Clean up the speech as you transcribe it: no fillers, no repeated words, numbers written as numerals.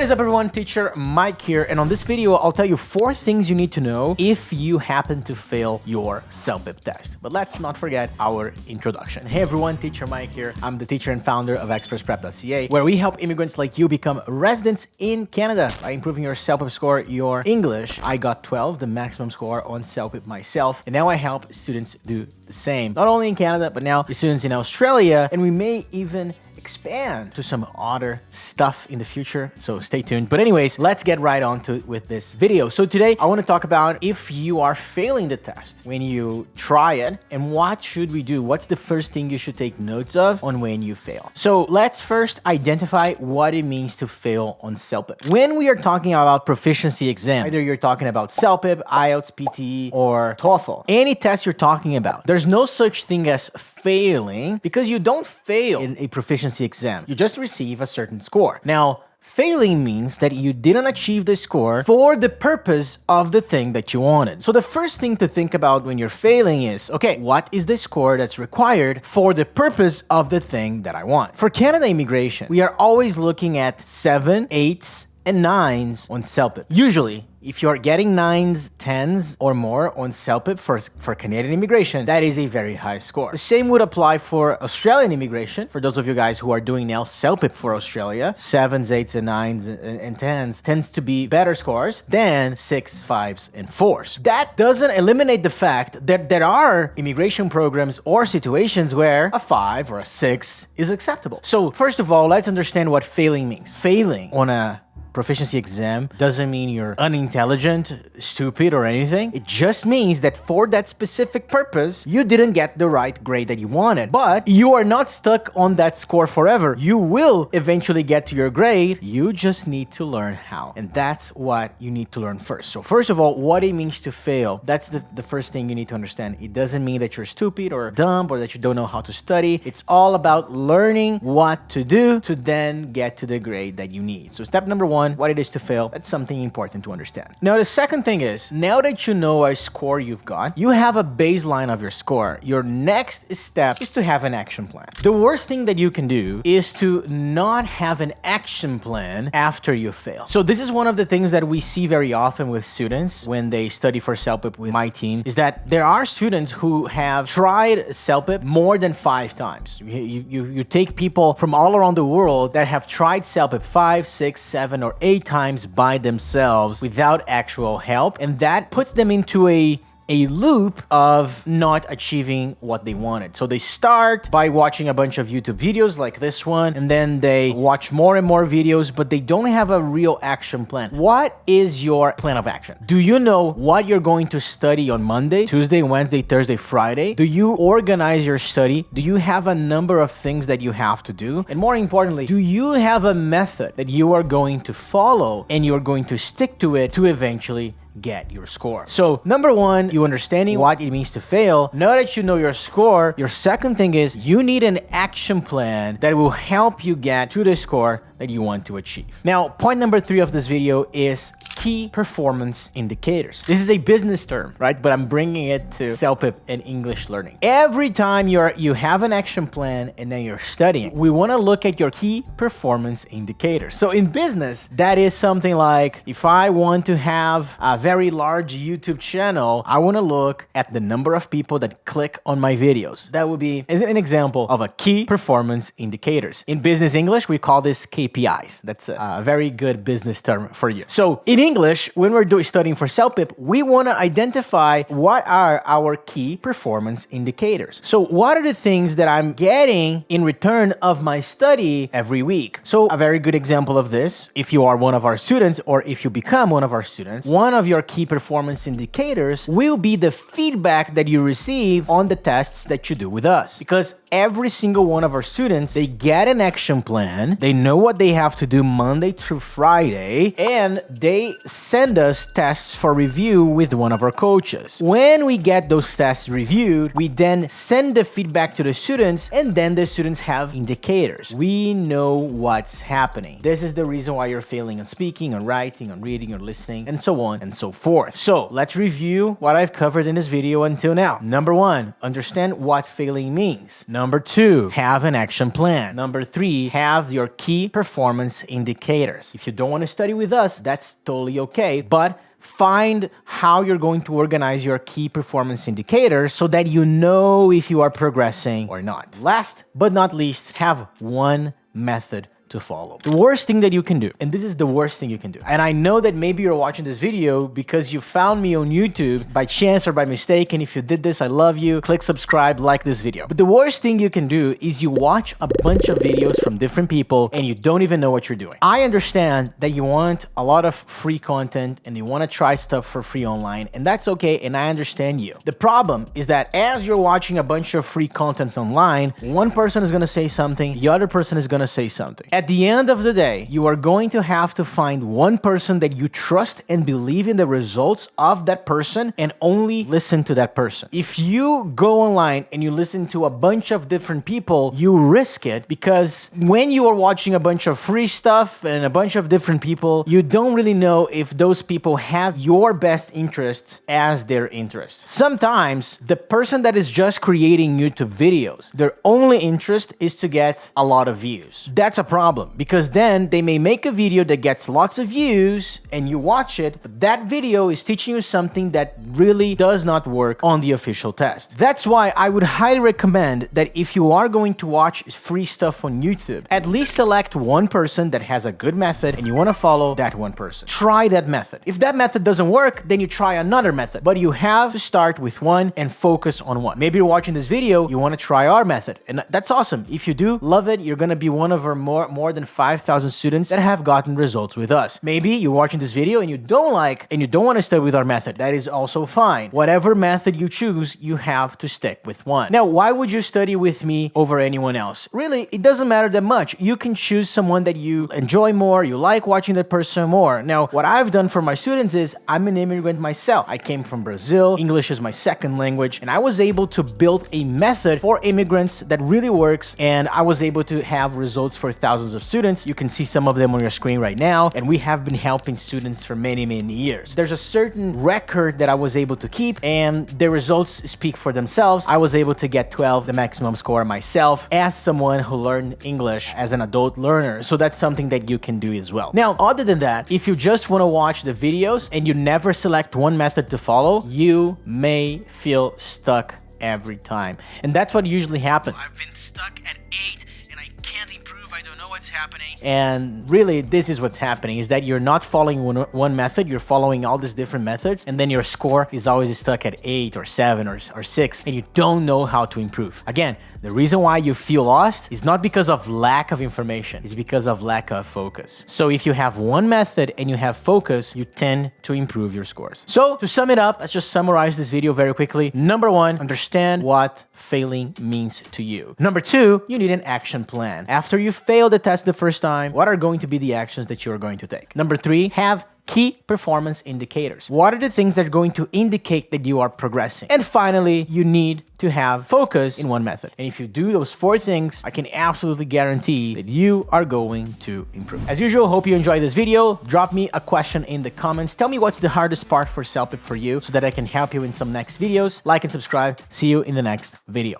What is up everyone, teacher Mike here, and on this video I'll tell you 4 things you need to know if you happen to fail your CELPIP test. But let's not forget our introduction. Hey everyone, teacher Mike here. I'm the teacher and founder of ExpressPrep.ca, where we help immigrants like you become residents in Canada by improving your CELPIP score, your English. I got 12, the maximum score on CELPIP myself, and now I help students do the same. Not only in Canada, but now the students in Australia, and we may even expand to some other stuff in the future, so stay tuned. But anyways, let's get right on to it with this video. So today I want to talk about if you are failing the test when you try it, and what should we do? What's the first thing you should take notes of on when you fail? So let's first identify what it means to fail on CELPIP. When we are talking about proficiency exams, either you're talking about CELPIP, IELTS, PTE, or TOEFL, any test you're talking about, there's no such thing as failing, because you don't fail in a proficiency exam. You just receive a certain score. Now, failing means that you didn't achieve the score for the purpose of the thing that you wanted. So the first thing to think about when you're failing is, okay, what is the score that's required for the purpose of the thing that I want? For Canada immigration, we are always looking at 7, 8s, and 9s on CELPIP. Usually, if you're getting 9s, 10s, or more on CELPIP for Canadian immigration, that is a very high score. The same would apply for Australian immigration. For those of you guys who are doing now CELPIP for Australia, 7s, 8s, and 9s, and 10s tends to be better scores than 6, 5s, and 4s. That doesn't eliminate the fact that there are immigration programs or situations where a 5 or a 6 is acceptable. So first of all, let's understand what failing means. Failing on a proficiency exam doesn't mean you're unintelligent, stupid, or anything. It just means that for that specific purpose, you didn't get the right grade that you wanted. But you are not stuck on that score forever. You will eventually get to your grade. You just need to learn how. And that's what you need to learn first. So first of all, what it means to fail, that's the first thing you need to understand. It doesn't mean that you're stupid or dumb or that you don't know how to study. It's all about learning what to do to then get to the grade that you need. So step number 1, what it is to fail, that's something important to understand. Now, the second thing is, now that you know a score you've got, you have a baseline of your score. Your next step is to have an action plan. The worst thing that you can do is to not have an action plan after you fail. So this is one of the things that we see very often with students when they study for CELPIP with my team, is that there are students who have tried CELPIP more than 5 times. You take people from all around the world that have tried CELPIP 5, 6, 7, or 8 times by themselves without actual help, and that puts them into a loop of not achieving what they wanted. So they start by watching a bunch of YouTube videos like this one, and then they watch more and more videos, but they don't have a real action plan. What is your plan of action? Do you know what you're going to study on Monday, Tuesday, Wednesday, Thursday, Friday? Do you organize your study? Do you have a number of things that you have to do? And more importantly, do you have a method that you are going to follow and you're going to stick to it to eventually get your score? So number 1, you understanding what it means to fail. Now that you know your score, your second thing is you need an action plan that will help you get to the score that you want to achieve. Now, point number 3 of this video is key performance indicators. This is a business term, right? But I'm bringing it to CELPIP and English learning. Every time you have an action plan and then you're studying, we want to look at your key performance indicators. So in business, that is something like, if I want to have a very large YouTube channel, I want to look at the number of people that click on my videos. That would be an example of a key performance indicators. In business English, we call this KPIs. That's a very good business term for you. So in English, when we're studying for CELPIP, we want to identify what are our key performance indicators. So what are the things that I'm getting in return of my study every week? So a very good example of this, if you are one of our students or if you become one of our students, one of your key performance indicators will be the feedback that you receive on the tests that you do with us. Because every single one of our students, they get an action plan, they know what they have to do Monday through Friday, and they send us tests for review with one of our coaches. When we get those tests reviewed, we then send the feedback to the students, and then the students have indicators. We know what's happening. This is the reason why you're failing on speaking, on writing, on reading, or listening, and so on and so forth. So let's review what I've covered in this video until now. Number 1, understand what failing means. Number 2, have an action plan. Number 3, have your key performance indicators. If you don't want to study with us, that's totally okay, but find how you're going to organize your key performance indicators so that you know if you are progressing or not. Last but not least, have one method to follow. The worst thing that you can do, and this is the worst thing you can do, and I know that maybe you're watching this video because you found me on YouTube by chance or by mistake, and if you did this, I love you. Click subscribe, like this video. But the worst thing you can do is you watch a bunch of videos from different people and you don't even know what you're doing. I understand that you want a lot of free content and you want to try stuff for free online, and that's okay, and I understand you. The problem is that as you're watching a bunch of free content online, one person is going to say something, the other person is going to say something. At the end of the day, you are going to have to find one person that you trust and believe in the results of that person and only listen to that person. If you go online and you listen to a bunch of different people, you risk it, because when you are watching a bunch of free stuff and a bunch of different people, you don't really know if those people have your best interest as their interest. Sometimes the person that is just creating YouTube videos, their only interest is to get a lot of views. That's a problem, because then they may make a video that gets lots of views and you watch it, but that video is teaching you something that really does not work on the official test. That's why I would highly recommend that if you are going to watch free stuff on YouTube, at least select one person that has a good method and you want to follow that one person. Try that method. If that method doesn't work, then you try another method, but you have to start with one and focus on one. Maybe you're watching this video, you want to try our method, and that's awesome. If you do, love it. You're going to be one of our more than 5,000 students that have gotten results with us. Maybe you're watching this video and you don't want to study with our method. That is also fine. Whatever method you choose, you have to stick with one. Now, why would you study with me over anyone else? Really, it doesn't matter that much. You can choose someone that you enjoy more, you like watching that person more. Now, what I've done for my students is I'm an immigrant myself. I came from Brazil. English is my second language, and I was able to build a method for immigrants that really works, and I was able to have results for thousands of students. You can see some of them on your screen right now, and we have been helping students for many years. There's a certain record that I was able to keep, and the results speak for themselves. I was able to get 12, the maximum score myself, as someone who learned English as an adult learner. So that's something that you can do as well. Now, other than that, if you just want to watch the videos and you never select one method to follow, you may feel stuck every time. And that's what usually happens. I've been stuck at 8 and I can't improve. I don't know what's happening. And really, this is what's happening, is that you're not following one method, you're following all these different methods, and then your score is always stuck at 8 or 7 or 6, and you don't know how to improve. Again, the reason why you feel lost is not because of lack of information, it's because of lack of focus. So if you have one method and you have focus, you tend to improve your scores. So to sum it up, let's just summarize this video very quickly. Number 1, understand what failing means to you. Number 2, you need an action plan. After you fail the test the first time, what are going to be the actions that you're going to take? Number 3, have key performance indicators. What are the things that are going to indicate that you are progressing? And finally, you need to have focus in one method. And if you do those 4 things, I can absolutely guarantee that you are going to improve. As usual, hope you enjoyed this video. Drop me a question in the comments. Tell me what's the hardest part for CELPIP for you so that I can help you in some next videos. Like and subscribe. See you in the next video.